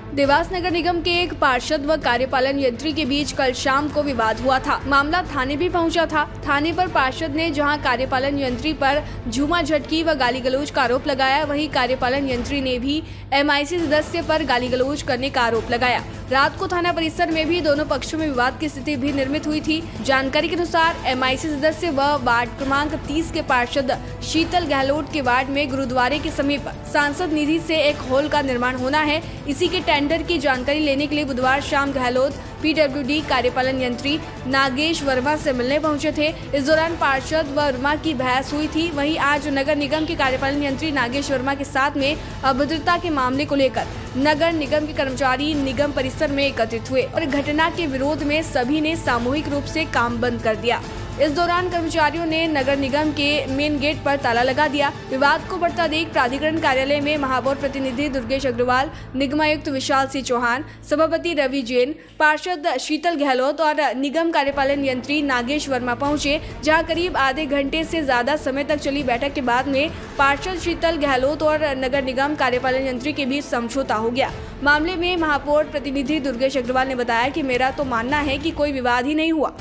देवास नगर निगम के एक पार्षद व कार्यपालन यंत्री के बीच कल शाम को विवाद हुआ था। मामला थाने भी पहुंचा था। थाने पर पार्षद ने जहां कार्यपालन यंत्री पर झूमा झटकी व गाली गलौज का आरोप लगाया, वहीं कार्यपालन यंत्री ने भी MIC सदस्य पर गाली गलौज करने का आरोप लगाया। रात को थाना परिसर में भी दोनों पक्षों में विवाद की स्थिति भी निर्मित हुई थी। जानकारी के अनुसार MIC सदस्य व वार्ड क्रमांक 30 के पार्षद शीतल गहलोत के वार्ड में गुरुद्वारे के समीप सांसद निधि से एक हॉल का निर्माण होना है। इसी के टेंडर की जानकारी लेने के लिए बुधवार शाम गहलोत PWD कार्यपालन यंत्री नागेश वर्मा से मिलने पहुंचे थे। इस दौरान पार्षद वर्मा की बहस हुई थी। वहीं आज नगर निगम के कार्यपालन यंत्री नागेश वर्मा के साथ में अभद्रता के मामले को लेकर नगर निगम के कर्मचारी निगम परिसर में एकत्रित हुए और घटना के विरोध में सभी ने सामूहिक रूप से काम बंद कर दिया। इस दौरान कर्मचारियों ने नगर निगम के मेन गेट पर ताला लगा दिया। विवाद को बढ़ता देख प्राधिकरण कार्यालय में महापौर प्रतिनिधि दुर्गेश अग्रवाल, निगमायुक्त विशाल सिंह चौहान, सभापति रवि जैन, पार्षद शीतल गहलोत और निगम कार्यपालन यंत्री नागेश वर्मा पहुंचे, जहां करीब आधे घंटे से ज्यादा समय तक चली बैठक के बाद में पार्षद शीतल गहलोत और नगर निगम कार्यपालन यंत्री के बीच समझौता हो गया। मामले में महापौर प्रतिनिधि दुर्गेश अग्रवाल ने बताया कि मेरा तो मानना है कि कोई विवाद ही नहीं हुआ।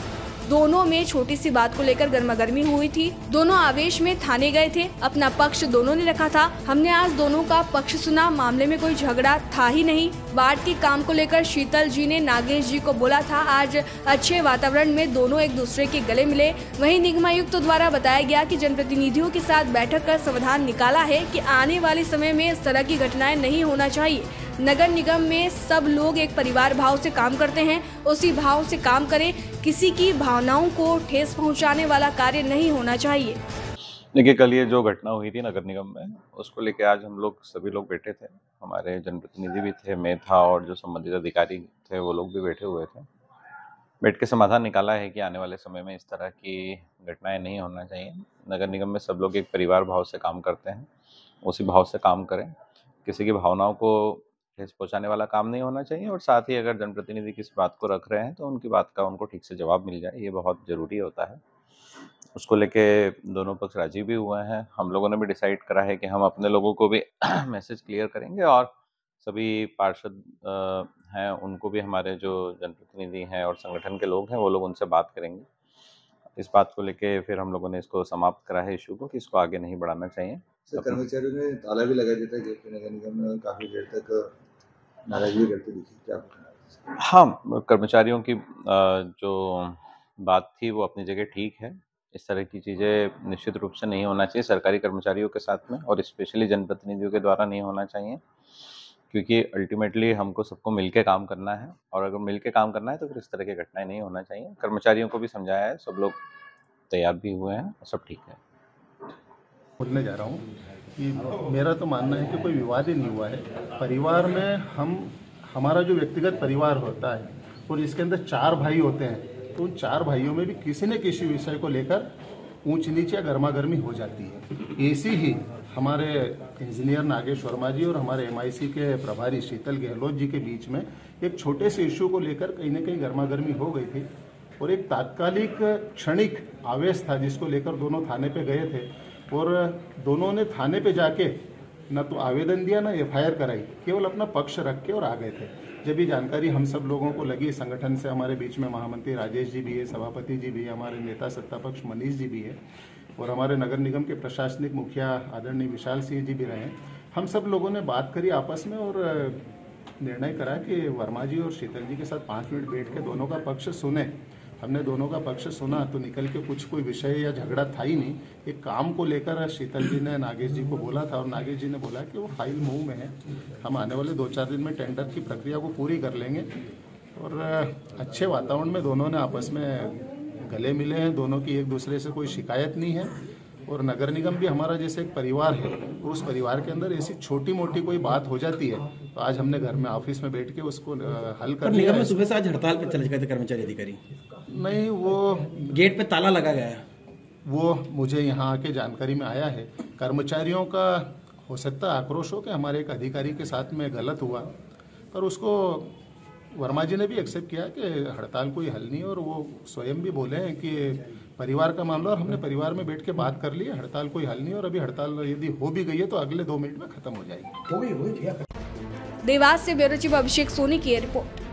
दोनों में छोटी सी बात को लेकर गर्मागर्मी हुई थी। दोनों आवेश में थाने गए थे। अपना पक्ष दोनों ने रखा था। हमने आज दोनों का पक्ष सुना। मामले में कोई झगड़ा था ही नहीं। वार्ड के काम को लेकर शीतल जी ने नागेश जी को बोला था। आज अच्छे वातावरण में दोनों एक दूसरे के गले मिले। वहीं निगमायुक्त द्वारा बताया गया कि जनप्रतिनिधियों के साथ बैठक कर समाधान निकाला है कि आने वाले समय में इस तरह की घटनाएं नहीं होना चाहिए। नगर निगम में सब लोग एक परिवार भाव से काम करते हैं, उसी भाव से काम करें। किसी की भावनाओं को ठेस पहुंचाने वाला कार्य नहीं होना चाहिए। देखिए, कल ये जो घटना हुई थी नगर निगम में, उसको लेके आज हम लोग सभी लोग बैठे थे। हमारे जनप्रतिनिधि भी थे, मैं था, और जो संबंधित अधिकारी थे वो लोग भी बैठे हुए थे। बैठ के समाधान निकाला है कि आने वाले समय में इस तरह की घटनाएं नहीं होना चाहिए। नगर निगम में सब लोग एक परिवार भाव से काम करते हैं, उसी भाव से काम करें। किसी की भावनाओं को ठेस पहुंचाने वाला काम नहीं होना चाहिए, और साथ ही अगर जनप्रतिनिधि किस बात को रख रहे हैं तो उनकी बात का उनको ठीक से जवाब मिल जाए, ये बहुत ज़रूरी होता है। उसको लेके दोनों पक्ष राजी भी हुए हैं। हम लोगों ने भी डिसाइड करा है कि हम अपने लोगों को भी मैसेज क्लियर करेंगे, और सभी पार्षद हैं उनको भी, हमारे जो जनप्रतिनिधि हैं और संगठन के लोग हैं वो लोग उनसे बात करेंगे। इस बात को लेके फिर हम लोगों ने इसको समाप्त करा है इशू को, कि इसको आगे नहीं बढ़ाना चाहिए। कर्मचारियों ने ताला भी लगा दिया था कि नगर निगम में काफ़ी देर तक नाराजगी करते दिखी, क्या? हाँ, कर्मचारियों की जो बात थी वो अपनी जगह ठीक है। इस तरह की चीज़ें निश्चित रूप से नहीं होना चाहिए सरकारी कर्मचारियों के साथ में, और स्पेशली जनप्रतिनिधियों के द्वारा नहीं होना चाहिए, क्योंकि अल्टीमेटली हमको सबको मिलके काम करना है, और अगर मिलके काम करना है तो फिर इस तरह की घटनाएं नहीं होना चाहिए। कर्मचारियों को भी समझाया है, सब लोग तैयार भी हुए हैं, सब ठीक है। बोलने जा रहा हूँ कि मेरा तो मानना है कि कोई विवाद ही नहीं हुआ है। परिवार में हमारा जो व्यक्तिगत परिवार होता है और इसके अंदर 4 भाई होते हैं, तो उन 4 भाइयों में भी किसी न किसी विषय को लेकर ऊंच नीच या गर्मा गर्मी हो जाती है। ऐसी ही हमारे इंजीनियर नागेश वर्मा जी और हमारे MIC के प्रभारी शीतल गहलोत जी के बीच में एक छोटे से इशू को लेकर कहीं न कहीं गर्मा गर्मी हो गई थी, और एक तात्कालिक क्षणिक आवेश था जिसको लेकर दोनों थाने पे गए थे, और दोनों ने थाने पे जाके न तो आवेदन दिया न FIR कराई, केवल अपना पक्ष रख के और आ गए थे। जब ये जानकारी हम सब लोगों को लगी, संगठन से हमारे बीच में महामंत्री राजेश जी भी है, सभापति जी भी है, हमारे नेता सत्तापक्ष मनीष जी भी है, और हमारे नगर निगम के प्रशासनिक मुखिया आदरणीय विशाल सिंह जी भी रहे। हम सब लोगों ने बात करी आपस में और निर्णय करा कि वर्मा जी और शीतल जी के साथ 5 मिनट बैठ के दोनों का पक्ष सुने। हमने दोनों का पक्ष सुना तो निकल के कुछ कोई विषय या झगड़ा था ही नहीं। एक काम को लेकर शीतल जी ने नागेश जी को बोला था, और नागेश जी ने बोला कि वो फाइल मूव में है, हम आने वाले 2-4 दिन में टेंडर की प्रक्रिया को पूरी कर लेंगे। और अच्छे वातावरण में दोनों ने आपस में गले मिले हैं, दोनों की एक दूसरे से कोई शिकायत नहीं है, और नगर निगम भी हमारा जैसे एक परिवार है, उस परिवार के अंदर ऐसी छोटी मोटी कोई बात हो जाती है तो आज हमने घर में ऑफिस में बैठ के उसको हल कर लिया। निगम में सुबह से आज हड़ताल पर चले गए थे कर्मचारी अधिकारी? नहीं, वो गेट पे ताला लगा गया है, वो मुझे यहाँ आके जानकारी में आया है। कर्मचारियों का हो सकता है आक्रोश हो कि हमारे एक अधिकारी के साथ में गलत हुआ, पर उसको वर्मा जी ने भी एक्सेप्ट किया कि हड़ताल कोई हल नहीं, और वो स्वयं भी बोले हैं कि परिवार का मामला, और हमने परिवार में बैठ के बात कर ली है, हड़ताल कोई हल नहीं, और अभी हड़ताल यदि हो भी गई है तो अगले 2 मिनट में खत्म हो जाएगी। देवास से ब्यूरो चीफ अभिषेक सोनी की रिपोर्ट।